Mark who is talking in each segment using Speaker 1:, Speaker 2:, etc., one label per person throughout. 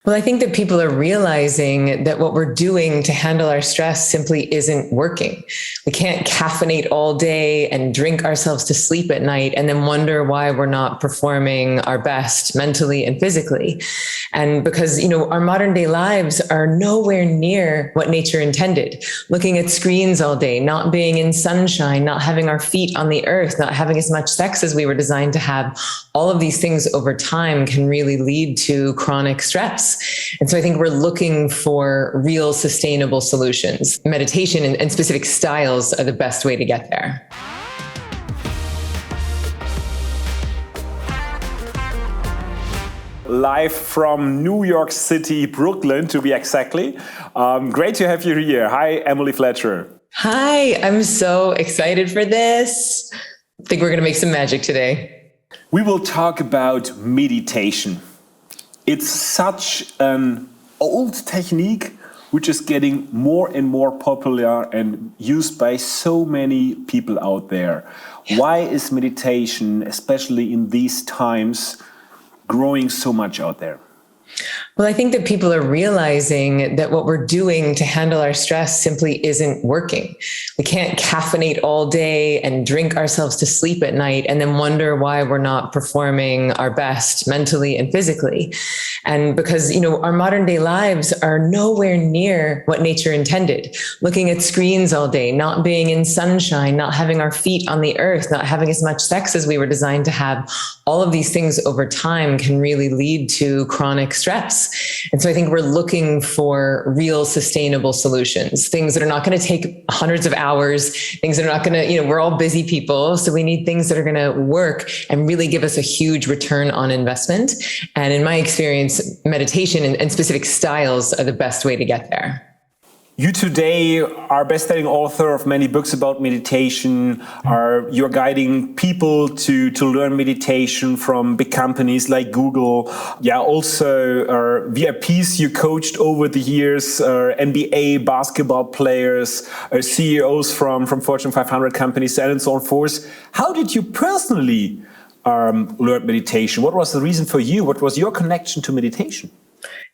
Speaker 1: Well, I think that people are realizing that what we're doing to handle our stress simply isn't working. We can't caffeinate all day and drink ourselves to sleep at night and then wonder why we're not performing our best mentally and physically. And because, our modern day lives are nowhere near what nature intended. Looking at screens all day, not being in sunshine, not having our feet on the earth, not having as much sex as we were designed to have. All of these things over time can really lead to chronic stress. And so I think we're looking for real sustainable solutions. Meditation and specific styles are the best way to get there.
Speaker 2: Live from New York City, Brooklyn, to be exactly. Great to have you here. Hi, Emily Fletcher.
Speaker 1: Hi, I'm so excited for this. I think we're going to make some magic today.
Speaker 2: We will talk about meditation. It's such an old technique which is getting more and more popular and used by so many people out there. Yeah. Why is meditation, especially in these times, growing so much out there?
Speaker 1: Well, I think that people are realizing that what we're doing to handle our stress simply isn't working. We can't caffeinate all day and drink ourselves to sleep at night and then wonder why we're not performing our best mentally and physically. And because, our modern day lives are nowhere near what nature intended. Looking at screens all day, not being in sunshine, not having our feet on the earth, not having as much sex as we were designed to have. All of these things over time can really lead to chronic stress. And so I think we're looking for real sustainable solutions, things that are not going to take hundreds of hours, things that are not going to, we're all busy people. So we need things that are going to work and really give us a huge return on investment. And in my experience, meditation and specific styles are the best way to get there.
Speaker 2: You today are best-selling author of many books about meditation. You're guiding people to learn meditation from big companies like Google. Yeah, also VIPs you coached over the years, NBA basketball players, CEOs from Fortune 500 companies, and so on forth. How did you personally learn meditation? What was the reason for you? What was your connection to meditation?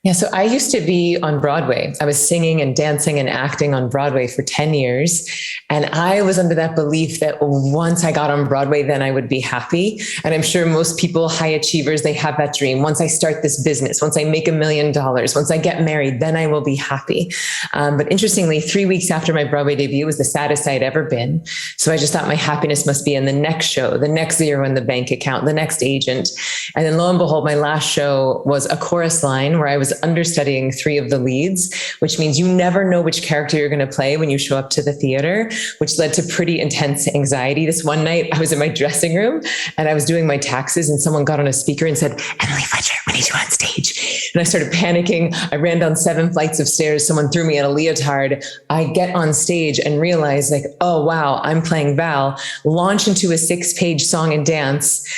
Speaker 1: Yeah, so I used to be on Broadway. I was singing and dancing and acting on Broadway for 10 years. And I was under that belief that once I got on Broadway, then I would be happy. And I'm sure most people, high achievers, they have that dream. Once I start this business, once I make $1 million, once I get married, then I will be happy. But interestingly, 3 weeks after my Broadway debut, it was the saddest I'd ever been. So I just thought my happiness must be in the next show, the next zero in the bank account, the next agent. And then lo and behold, my last show was a chorus line where I was understudying 3 of the leads, which means you never know which character you're going to play when you show up to the theater, which led to pretty intense anxiety. This one night I was in my dressing room and I was doing my taxes and someone got on a speaker and said, "Emily Fletcher, we need you on stage." And I started panicking. I ran down 7 flights of stairs. Someone threw me in a leotard. I get on stage and realize oh, wow, I'm playing Val, launch into a 6-page song and dance.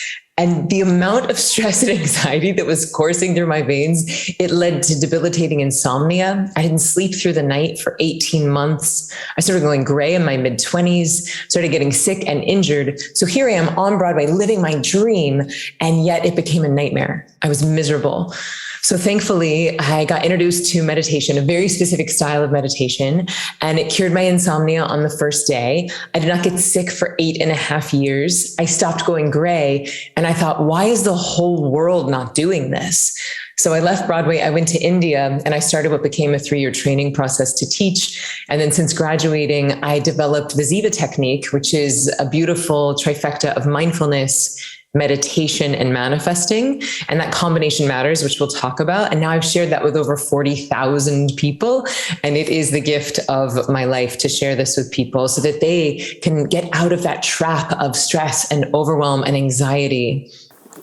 Speaker 1: And the amount of stress and anxiety that was coursing through my veins, it led to debilitating insomnia. I didn't sleep through the night for 18 months. I started going gray in my mid-20s, started getting sick and injured. So here I am on Broadway living my dream, and yet it became a nightmare. I was miserable. So thankfully, I got introduced to meditation, a very specific style of meditation, and it cured my insomnia on the first day. I did not get sick for 8.5 years. I stopped going gray, and I thought, why is the whole world not doing this? So I left Broadway, I went to India, and I started what became a 3-year training process to teach. And then since graduating, I developed the Ziva technique, which is a beautiful trifecta of mindfulness, meditation, and manifesting. And that combination matters, which we'll talk about. And now I've shared that with over 40,000 people. And it is the gift of my life to share this with people so that they can get out of that trap of stress and overwhelm and anxiety.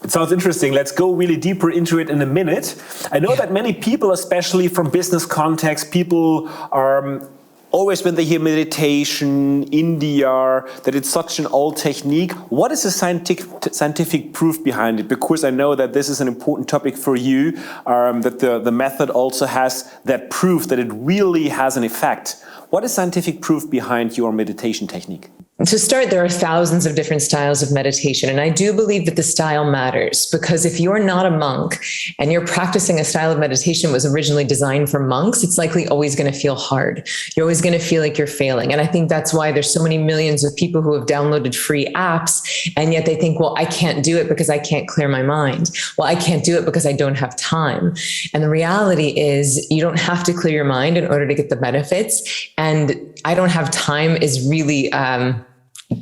Speaker 2: It sounds interesting. Let's go really deeper into it in a minute. I know that many people, especially from business context, people are always when they hear meditation, India, that it's such an old technique. What is the scientific proof behind it? Because I know that this is an important topic for you, that the method also has that proof that it really has an effect. What is scientific proof behind your meditation technique?
Speaker 1: To start, there are thousands of different styles of meditation. And I do believe that the style matters, because if you're not a monk and you're practicing a style of meditation that was originally designed for monks, it's likely always going to feel hard. You're always going to feel like you're failing. And I think that's why there's so many millions of people who have downloaded free apps, and yet they think, well, I can't do it because I can't clear my mind. Well, I can't do it because I don't have time. And the reality is you don't have to clear your mind in order to get the benefits. And I don't have time is really,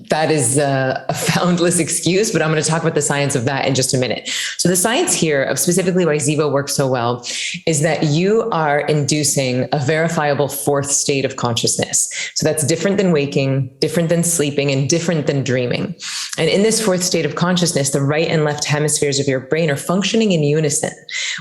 Speaker 1: that is a foundless excuse, but I'm going to talk about the science of that in just a minute. So the science here of specifically why Ziva works so well is that you are inducing a verifiable fourth state of consciousness. So that's different than waking, different than sleeping, and different than dreaming. And in this fourth state of consciousness, the right and left hemispheres of your brain are functioning in unison,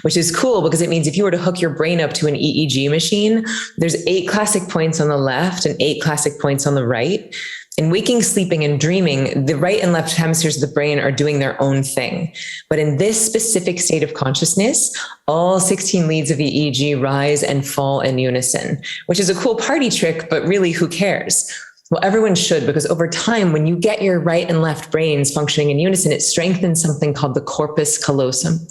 Speaker 1: which is cool because it means if you were to hook your brain up to an EEG machine, there's 8 classic points on the left and 8 classic points on the right. In waking, sleeping, and dreaming, the right and left hemispheres of the brain are doing their own thing. But in this specific state of consciousness, all 16 leads of EEG rise and fall in unison, which is a cool party trick, but really, who cares? Well, everyone should, because over time, when you get your right and left brains functioning in unison, it strengthens something called the corpus callosum.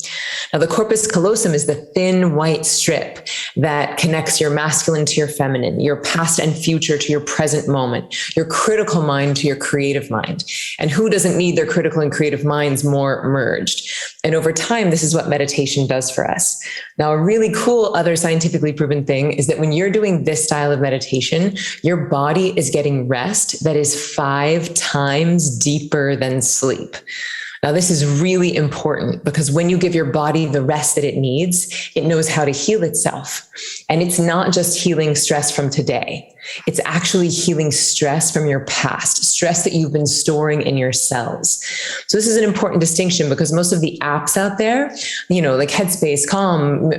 Speaker 1: Now, the corpus callosum is the thin white strip that connects your masculine to your feminine, your past and future to your present moment, your critical mind to your creative mind. And who doesn't need their critical and creative minds more merged? And over time, this is what meditation does for us. Now, a really cool other scientifically proven thing is that when you're doing this style of meditation, your body is getting rest that is 5 times deeper than sleep. Now, this is really important because when you give your body the rest that it needs, it knows how to heal itself. And it's not just healing stress from today. It's actually healing stress from your past, stress that you've been storing in your cells. So this is an important distinction because most of the apps out there, like Headspace, Calm,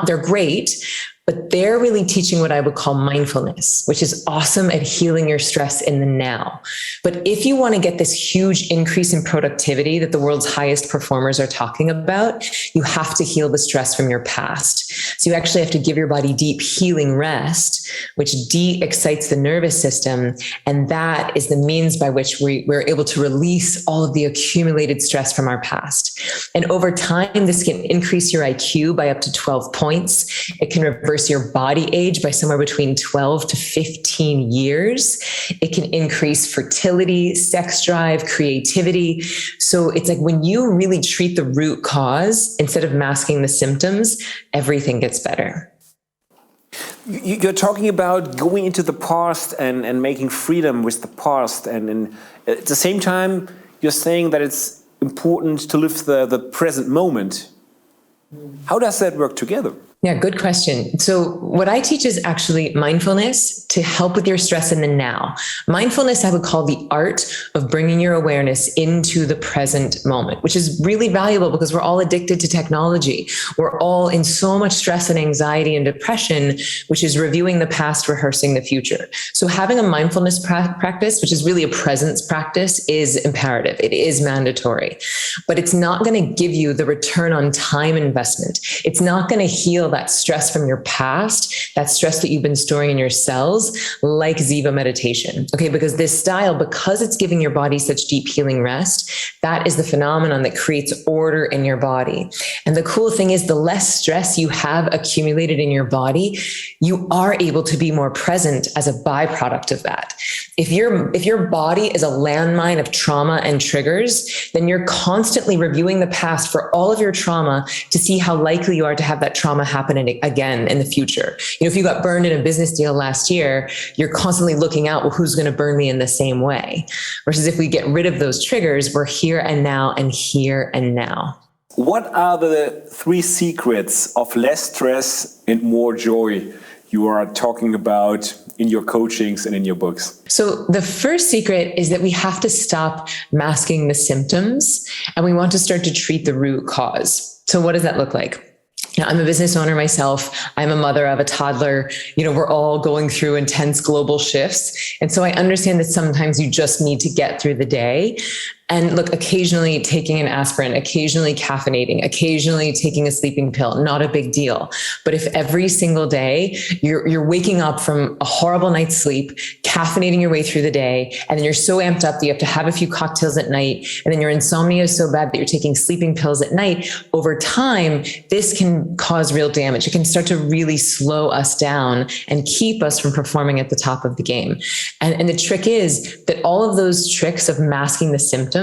Speaker 1: they're great, but they're really teaching what I would call mindfulness, which is awesome at healing your stress in the now. But if you want to get this huge increase in productivity that the world's highest performers are talking about, you have to heal the stress from your past. So you actually have to give your body deep healing rest, which de-excites the nervous system. And that is the means by which we're able to release all of the accumulated stress from our past. And over time, this can increase your IQ by up to 12 points. It can reverse your body age by somewhere between 12 to 15 years. It can increase fertility, sex drive, creativity. So it's like when you really treat the root cause instead of masking the symptoms, everything gets better.
Speaker 2: You're talking about going into the past and making freedom with the past. And at the same time, you're saying that it's important to live the present moment. How does that work together?
Speaker 1: Yeah, good question. So what I teach is actually mindfulness to help with your stress in the now. Mindfulness, I would call the art of bringing your awareness into the present moment, which is really valuable because we're all addicted to technology. We're all in so much stress and anxiety and depression, which is reviewing the past, rehearsing the future. So having a mindfulness practice, which is really a presence practice, is imperative. It is mandatory, but it's not going to give you the return on time investment. It's not going to heal that stress from your past, that stress that you've been storing in your cells, like Ziva meditation. Okay, because this style, because it's giving your body such deep healing rest, that is the phenomenon that creates order in your body. And the cool thing is, the less stress you have accumulated in your body, you are able to be more present as a byproduct of that. If your body is a landmine of trauma and triggers, then you're constantly reviewing the past for all of your trauma to see how likely you are to have that trauma happen again in the future. If you got burned in a business deal last year, you're constantly looking out, well, who's going to burn me in the same way? Versus if we get rid of those triggers, we're here and now and here and now.
Speaker 2: What are the 3 secrets of less stress and more joy you are talking about in your coachings and in your books?
Speaker 1: So the first secret is that we have to stop masking the symptoms and we want to start to treat the root cause. So what does that look like? Now, I'm a business owner myself. I'm a mother of a toddler. We're all going through intense global shifts. And so I understand that sometimes you just need to get through the day. And look, occasionally taking an aspirin, occasionally caffeinating, occasionally taking a sleeping pill, not a big deal. But if every single day you're waking up from a horrible night's sleep, caffeinating your way through the day, and then you're so amped up that you have to have a few cocktails at night, and then your insomnia is so bad that you're taking sleeping pills at night, over time, this can cause real damage. It can start to really slow us down and keep us from performing at the top of the game. And the trick is that all of those tricks of masking the symptom,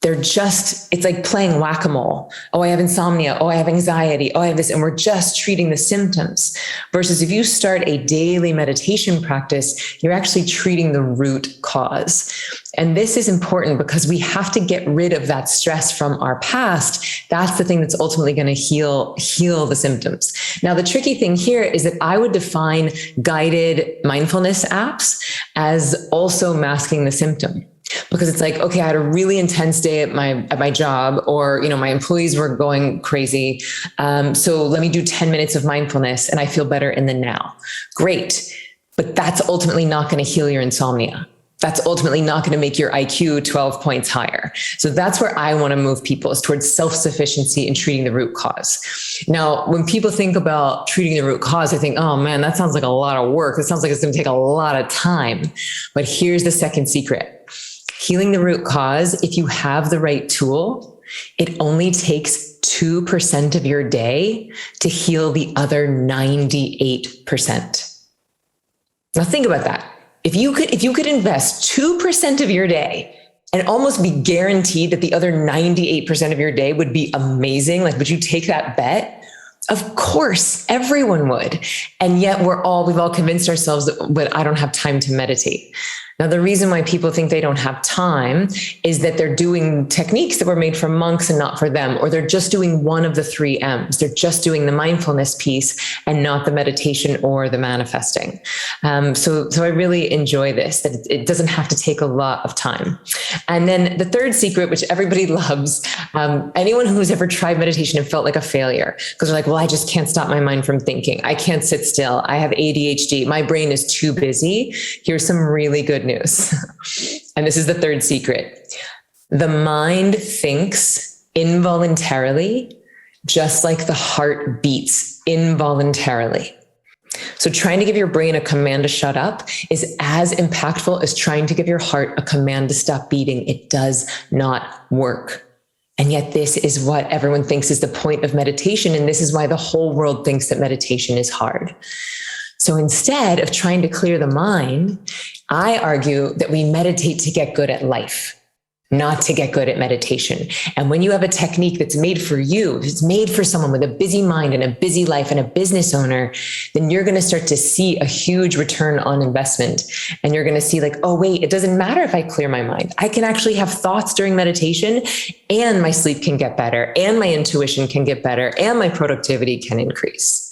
Speaker 1: it's like playing whack-a-mole. Oh, I have insomnia. Oh, I have anxiety. Oh, I have this. And we're just treating the symptoms. Versus if you start a daily meditation practice, you're actually treating the root cause. And this is important because we have to get rid of that stress from our past. That's the thing that's ultimately going to heal the symptoms. Now, the tricky thing here is that I would define guided mindfulness apps as also masking the symptom. Because it's like, okay, I had a really intense day at my job, or, my employees were going crazy. So let me do 10 minutes of mindfulness and I feel better in the now. Great. But that's ultimately not going to heal your insomnia. That's ultimately not going to make your IQ 12 points higher. So that's where I want to move people, is towards self-sufficiency and treating the root cause. Now, when people think about treating the root cause, I think, oh man, that sounds like a lot of work. It sounds like it's going to take a lot of time. But here's the second secret. Healing the root cause, if you have the right tool, it only takes 2% of your day to heal the other 98%. Now think about that. If you could invest 2% of your day and almost be guaranteed that the other 98% of your day would be amazing, like, would you take that bet? Of course, everyone would. And yet we've all convinced ourselves that I don't have time to meditate. Now, the reason why people think they don't have time is that they're doing techniques that were made for monks and not for them, or they're just doing one of the 3 M's. They're just doing the mindfulness piece and not the meditation or the manifesting. So I really enjoy this, that it doesn't have to take a lot of time. And then the third secret, which everybody loves, anyone who's ever tried meditation and felt like a failure, because they're like, well, I just can't stop my mind from thinking. I can't sit still. I have ADHD. My brain is too busy. Here's some really good news. And this is the third secret. The mind thinks involuntarily, just like the heart beats involuntarily. So trying to give your brain a command to shut up is as impactful as trying to give your heart a command to stop beating. It does not work. And yet this is what everyone thinks is the point of meditation. And this is why the whole world thinks that meditation is hard. So instead of trying to clear the mind, I argue that we meditate to get good at life, not to get good at meditation. And when you have a technique that's made for you, it's made for someone with a busy mind and a busy life and a business owner, then you're going to start to see a huge return on investment. And you're going to see like, oh, wait, it doesn't matter if I clear my mind. I can actually have thoughts during meditation, and my sleep can get better, and my intuition can get better, and my productivity can increase.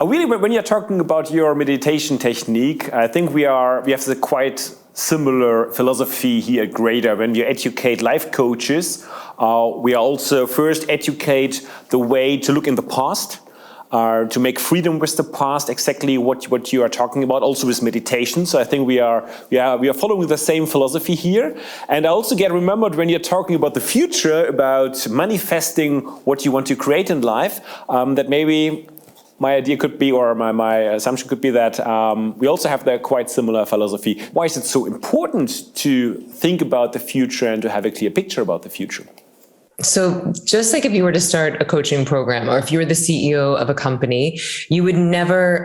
Speaker 2: Really, when you're talking about your meditation technique, I think we have the quite similar philosophy here at Greator. When we educate life coaches, we also first educate the way to look in the past, to make freedom with the past, exactly what you are talking about, also with meditation. So I think we are following the same philosophy here. And I also get remembered when you're talking about the future, about manifesting what you want to create in life, that maybe my idea could be, or my assumption could be, that we also have that quite similar philosophy. Why is it so important to think about the future and to have a clear picture about the future?
Speaker 1: So just like if you were to start a coaching program, or if you were the CEO of a company, you would never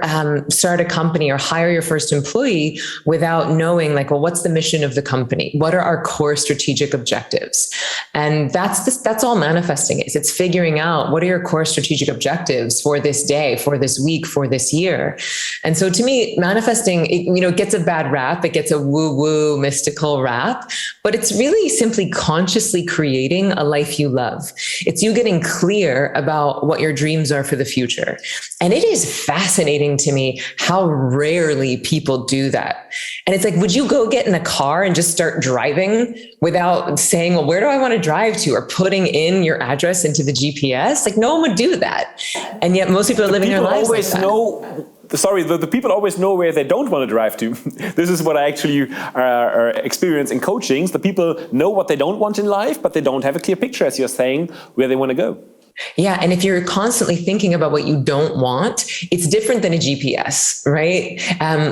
Speaker 1: start a company or hire your first employee without knowing, like, well, what's the mission of the company? What are our core strategic objectives? And that's all manifesting is. It's figuring out what are your core strategic objectives for this day, for this week, for this year. And so to me, manifesting, it gets a bad rap. It gets a woo-woo mystical rap, but it's really simply consciously creating a life you love. It's you getting clear about what your dreams are for the future. And it is fascinating to me how rarely people do that. And it's like, would you go get in a car and just start driving without saying, well, where do I want to drive to? Or putting in your address into the GPS? Like, no one would do that. And yet most people are living their lives like that.
Speaker 2: the people always know where they don't want to drive to. This is what I actually experience in coachings. The people know what they don't want in life, but they don't have a clear picture, as you're saying, where they want to go.
Speaker 1: Yeah. And if you're constantly thinking about what you don't want, it's different than a GPS, right?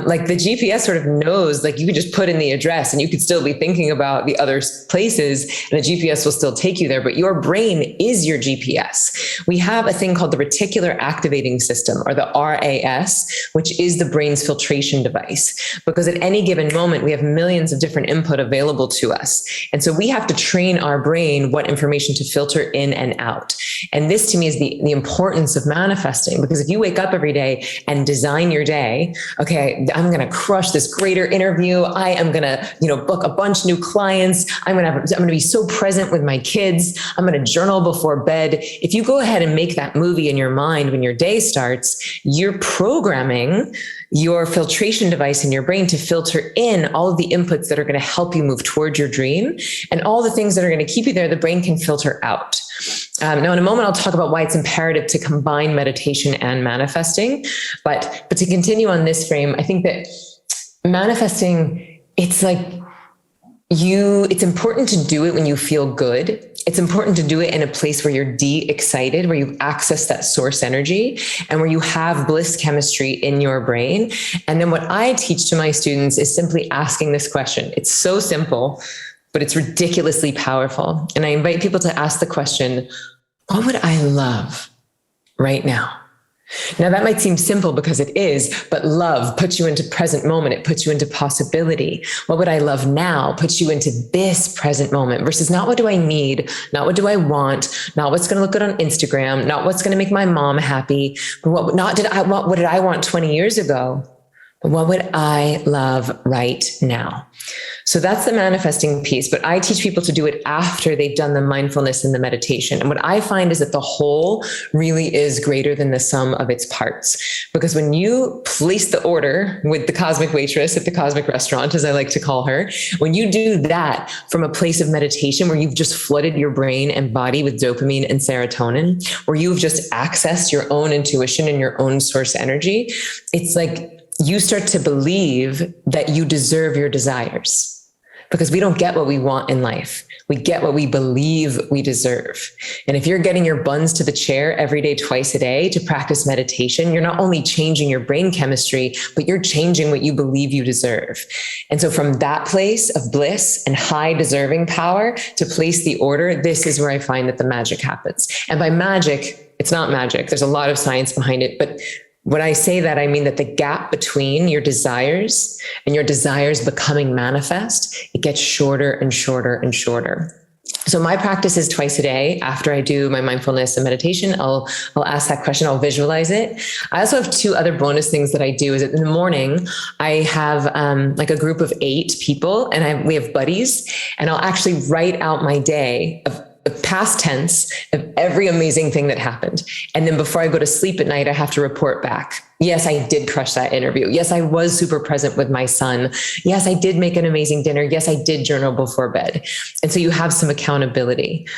Speaker 1: Like the GPS sort of knows, like you can just put in the address and you could still be thinking about the other places and the GPS will still take you there, but your brain is your GPS. We have a thing called the reticular activating system, or the RAS, which is the brain's filtration device, because at any given moment, we have millions of different input available to us. And so we have to train our brain what information to filter in and out. And this to me is the importance of manifesting, because if you wake up every day and design your day, okay, I'm going to crush this Greator interview. I am going to, book a bunch of new clients. I'm going to be so present with my kids. I'm going to journal before bed. If you go ahead and make that movie in your mind when your day starts, you're programming your filtration device in your brain to filter in all of the inputs that are going to help you move towards your dream, and all the things that are going to keep you there, the brain can filter out. Now, in a moment, I'll talk about why it's imperative to combine meditation and manifesting. But to continue on this frame, I think that manifesting, it's important to do it when you feel good. It's important to do it in a place where you're excited, where you access that source energy and where you have bliss chemistry in your brain. And then what I teach to my students is simply asking this question. It's so simple, but it's ridiculously powerful. And I invite people to ask the question, what would I love right now? Now, that might seem simple because it is, but love puts you into present moment. It puts you into possibility. What would I love now puts you into this present moment versus not what do I need, not what do I want, not what's going to look good on Instagram, not what's going to make my mom happy, but what did I want 20 years ago? But what would I love right now? So that's the manifesting piece, but I teach people to do it after they've done the mindfulness and the meditation. And what I find is that the whole really is greater than the sum of its parts. Because when you place the order with the cosmic waitress at the cosmic restaurant, as I like to call her, when you do that from a place of meditation where you've just flooded your brain and body with dopamine and serotonin, where you've just accessed your own intuition and your own source energy, it's like you start to believe that you deserve your desires, because we don't get what we want in life. We get what we believe we deserve. And if you're getting your buns to the chair every day, twice a day to practice meditation, you're not only changing your brain chemistry, but you're changing what you believe you deserve. And so from that place of bliss and high deserving power to place the order, this is where I find that the magic happens. And by magic, it's not magic. There's a lot of science behind it, but when I say that, I mean that the gap between your desires and your desires becoming manifest, it gets shorter and shorter and shorter. So my practice is twice a day. After I do my mindfulness and meditation, I'll ask that question. I'll visualize it. I also have two other bonus things that I do. Is in the morning, I have like a group of 8 people, and we have buddies, and I'll actually write out my day of the past tense of every amazing thing that happened. And then before I go to sleep at night, I have to report back. Yes, I did crush that interview. Yes, I was super present with my son. Yes, I did make an amazing dinner. Yes, I did journal before bed. And so you have some accountability.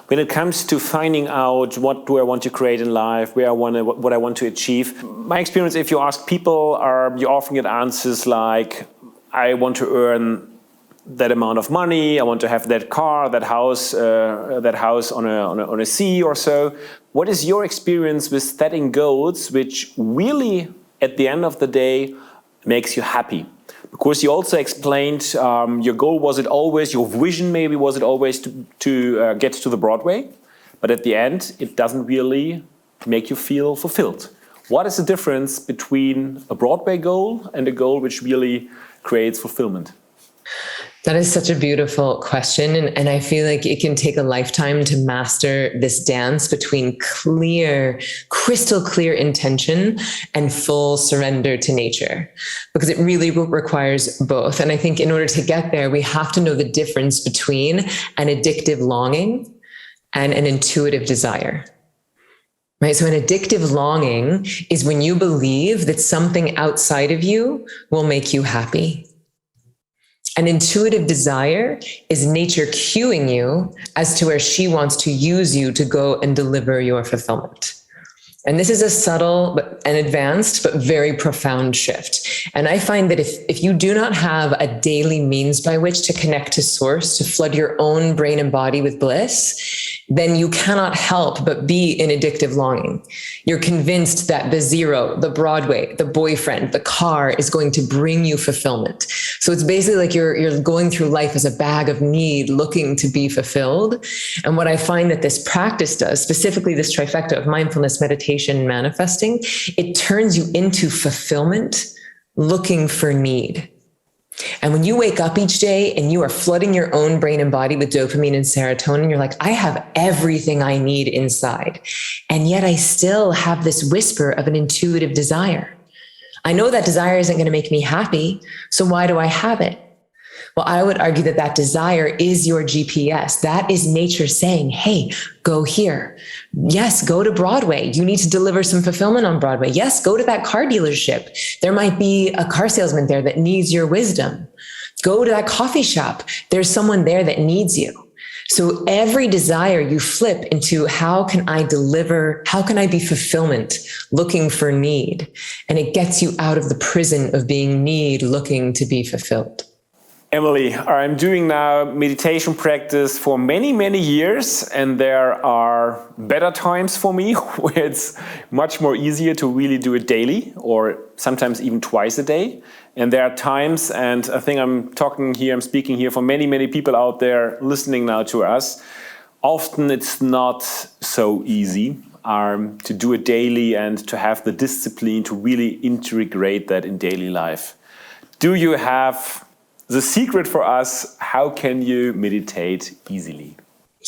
Speaker 2: When it comes to finding out what do I want to create in life, what I want to achieve, my experience, if you ask people, you often get answers like, I want to earn that amount of money, I want to have that car, that house on a sea or so. What is your experience with setting goals which really, at the end of the day, makes you happy? Because you also explained your goal, your vision maybe was it always to get to the Broadway, but at the end, it doesn't really make you feel fulfilled. What is the difference between a Broadway goal and a goal which really creates fulfillment?
Speaker 1: That is such a beautiful question. And I feel like it can take a lifetime to master this dance between crystal clear intention and full surrender to nature, because it really requires both. And I think in order to get there, we have to know the difference between an addictive longing and an intuitive desire. Right? So an addictive longing is when you believe that something outside of you will make you happy. An intuitive desire is nature cueing you as to where she wants to use you to go and deliver your fulfillment. And this is a subtle and advanced, but very profound shift. And I find that if you do not have a daily means by which to connect to source, to flood your own brain and body with bliss, then you cannot help but be in addictive longing. You're convinced that the zero, the Broadway, the boyfriend, the car is going to bring you fulfillment. So it's basically like you're going through life as a bag of need, looking to be fulfilled. And what I find that this practice does, specifically this trifecta of mindfulness, meditation, and manifesting, it turns you into fulfillment, looking for need. And when you wake up each day and you are flooding your own brain and body with dopamine and serotonin, you're like, I have everything I need inside. And yet I still have this whisper of an intuitive desire. I know that desire isn't going to make me happy. So why do I have it? Well, I would argue that that desire is your GPS. That is nature saying, hey, go here. Yes, go to Broadway. You need to deliver some fulfillment on Broadway. Yes, go to that car dealership. There might be a car salesman there that needs your wisdom. Go to that coffee shop. There's someone there that needs you. So every desire you flip into, how can I deliver? How can I be fulfillment? Looking for need. And it gets you out of the prison of being need, looking to be fulfilled.
Speaker 2: Emily, I'm doing now meditation practice for many, many years, and there are better times for me where it's much more easier to really do it daily or sometimes even twice a day. And there are times, and I think I'm speaking here for many, many people out there listening now to us. Often it's not so easy to do it daily and to have the discipline to really integrate that in daily life. Do you have the secret for us? How can you meditate easily?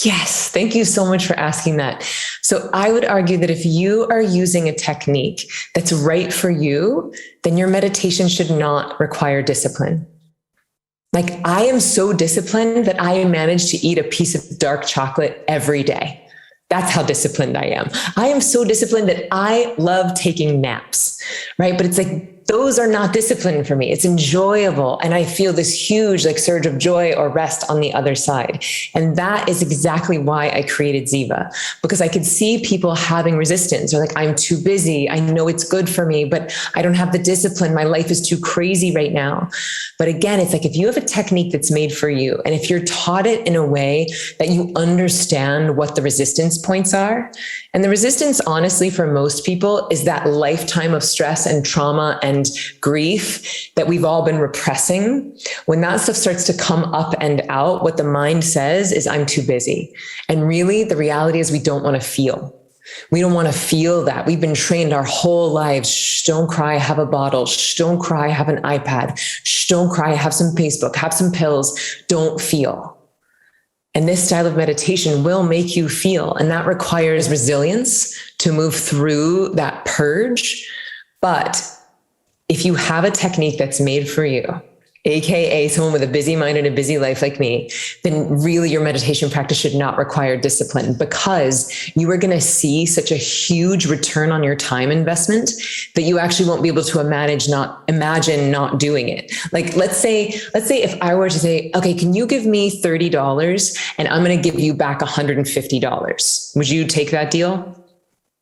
Speaker 1: Yes, thank you so much for asking that. So I would argue that if you are using a technique that's right for you, then your meditation should not require discipline. Like, I am so disciplined that I manage to eat a piece of dark chocolate every day. That's how disciplined I am. I am so disciplined that I love taking naps, right? But it's like, those are not discipline for me. It's enjoyable. And I feel this huge surge of joy or rest on the other side. And that is exactly why I created Ziva, because I could see people having resistance or I'm too busy. I know it's good for me, but I don't have the discipline. My life is too crazy right now. But again, it's like, if you have a technique that's made for you, and if you're taught it in a way that you understand what the resistance points are, and the resistance, honestly, for most people is that lifetime of stress and trauma and grief that we've all been repressing. When that stuff starts to come up and out, what the mind says is, I'm too busy. And really, the reality is we don't want to feel. We don't want to feel that. We've been trained our whole lives. Shh, don't cry, have a bottle. Shh, don't cry, have an iPad. Shh, don't cry, have some Facebook, have some pills. Don't feel. And this style of meditation will make you feel. And that requires resilience to move through that purge. But if you have a technique that's made for you, AKA someone with a busy mind and a busy life like me, then really your meditation practice should not require discipline, because you are going to see such a huge return on your time investment that you actually won't be able to imagine not doing it. Like, let's say if I were to say, okay, can you give me $30 and I'm going to give you back $150? Would you take that deal?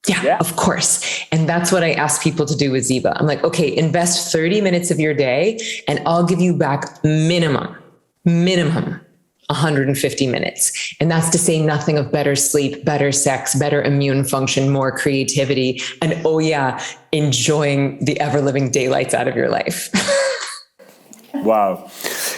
Speaker 1: Yeah, of course. And that's what I ask people to do with Ziva. I'm like, okay, invest 30 minutes of your day and I'll give you back minimum 150 minutes. And that's to say nothing of better sleep, better sex, better immune function, more creativity, and enjoying the ever-living daylights out of your life.
Speaker 2: Wow.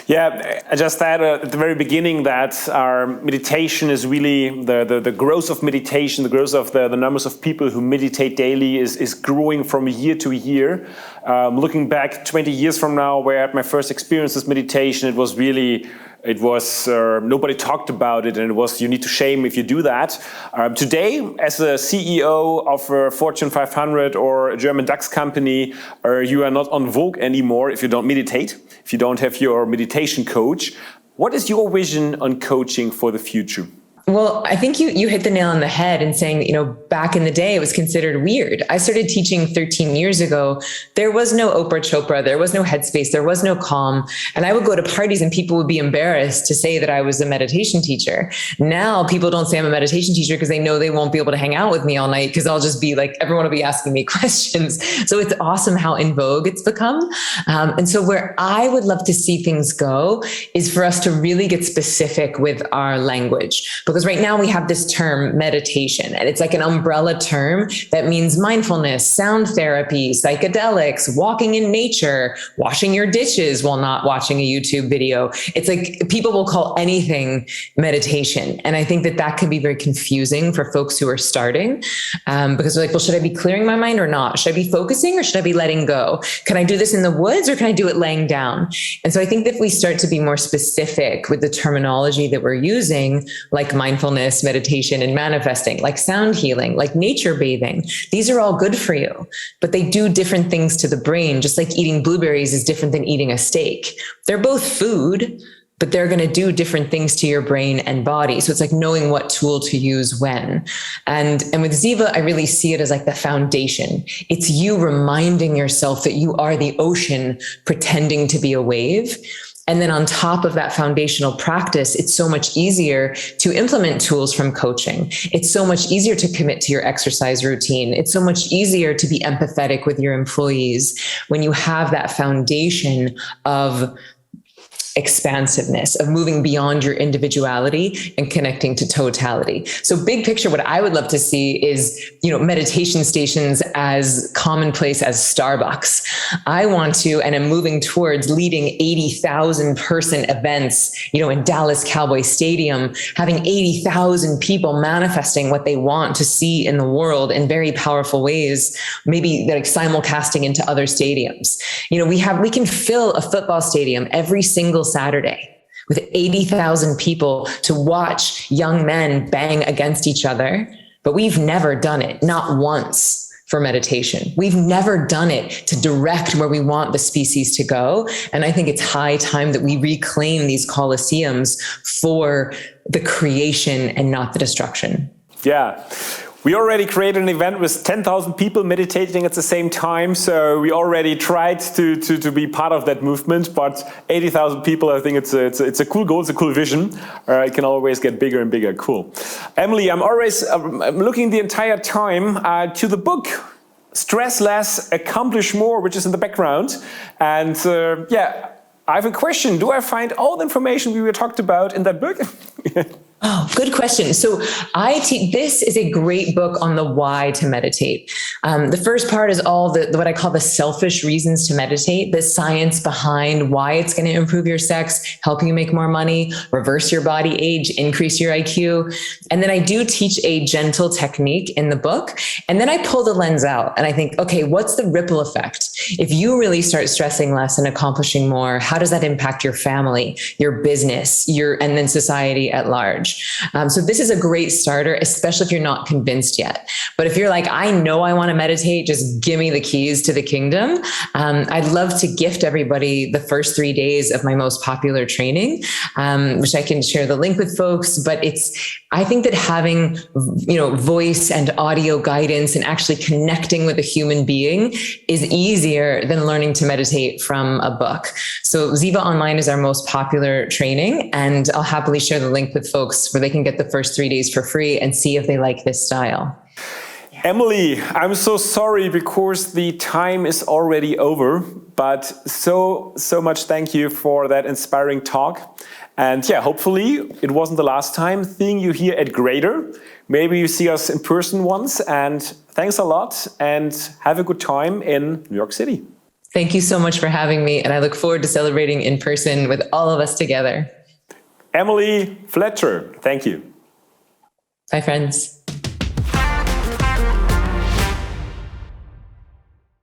Speaker 2: Yeah, I just add at the very beginning that our meditation is really the growth of meditation, the growth of the numbers of people who meditate daily is growing from year to year. Looking back 20 years from now, where I had my first experience with meditation, it was nobody talked about it, and it was, you need to shame if you do that. Today, as a CEO of a Fortune 500 or a German DAX company, you are not on Vogue anymore if you don't meditate, if you don't have your meditation coach. What is your vision on coaching for the future?
Speaker 1: Well, I think you hit the nail on the head in saying that, back in the day, it was considered weird. I started teaching 13 years ago. There was no Oprah Chopra. There was no Headspace. There was no Calm. And I would go to parties and people would be embarrassed to say that I was a meditation teacher. Now people don't say I'm a meditation teacher because they know they won't be able to hang out with me all night because I'll just be like, everyone will be asking me questions. So it's awesome how in vogue it's become. And so where I would love to see things go is for us to really get specific with our language. Because right now we have this term meditation, and it's like an umbrella term that means mindfulness, sound therapy, psychedelics, walking in nature, washing your dishes while not watching a YouTube video. It's like people will call anything meditation. And I think that can be very confusing for folks who are starting because they're like, well, should I be clearing my mind or not? Should I be focusing or should I be letting go? Can I do this in the woods or can I do it laying down? And so I think that if we start to be more specific with the terminology that we're using, like mindfulness, meditation, and manifesting, like sound healing, like nature bathing. These are all good for you, but they do different things to the brain, just like eating blueberries is different than eating a steak. They're both food, but they're going to do different things to your brain and body. So it's like knowing what tool to use when. And with Ziva, I really see it as like the foundation. It's you reminding yourself that you are the ocean pretending to be a wave. And then on top of that foundational practice, it's so much easier to implement tools from coaching. It's so much easier to commit to your exercise routine. It's so much easier to be empathetic with your employees when you have that foundation of expansiveness, of moving beyond your individuality and connecting to totality. So big picture, what I would love to see is, meditation stations as commonplace as Starbucks. I want to, and I'm moving towards leading 80,000 person events, in Dallas Cowboy Stadium, having 80,000 people manifesting what they want to see in the world in very powerful ways, maybe like simulcasting into other stadiums. We can fill a football stadium every single Saturday with 80,000 people to watch young men bang against each other. But we've never done it, not once, for meditation. We've never done it to direct where we want the species to go. And I think it's high time that we reclaim these coliseums for the creation and not the destruction.
Speaker 2: Yeah. We already created an event with 10,000 people meditating at the same time. So we already tried to be part of that movement, but 80,000 people, I think it's a cool goal, it's a cool vision. It can always get bigger and bigger. Cool. Emily, I'm always looking the entire time to the book, Stress Less, Accomplish More, which is in the background. And I have a question. Do I find all the information we were talked about in that book?
Speaker 1: Oh, good question. So this is a great book on the why to meditate. The first part is all what I call the selfish reasons to meditate, the science behind why it's going to improve your sex, help you make more money, reverse your body age, increase your IQ. And then I do teach a gentle technique in the book. And then I pull the lens out and I think, okay, what's the ripple effect? If you really start stressing less and accomplishing more, how does that impact your family, your business, and then society at large? So this is a great starter, especially if you're not convinced yet. But if you're like, I know I want to meditate, just give me the keys to the kingdom. I'd love to gift everybody the first 3 days of my most popular training, which I can share the link with folks. But I think that having, voice and audio guidance and actually connecting with a human being is easier than learning to meditate from a book. So Ziva Online is our most popular training, and I'll happily share the link with folks where they can get the first 3 days for free and see if they like this style.
Speaker 2: Emily, I'm so sorry because the time is already over, but so much thank you for that inspiring talk. And hopefully it wasn't the last time seeing you here at Greator. Maybe you see us in person once, and thanks a lot and have a good time in New York City.
Speaker 1: Thank you so much for having me, and I look forward to celebrating in person with all of us together.
Speaker 2: Emily Fletcher, thank you.
Speaker 1: Bye, friends.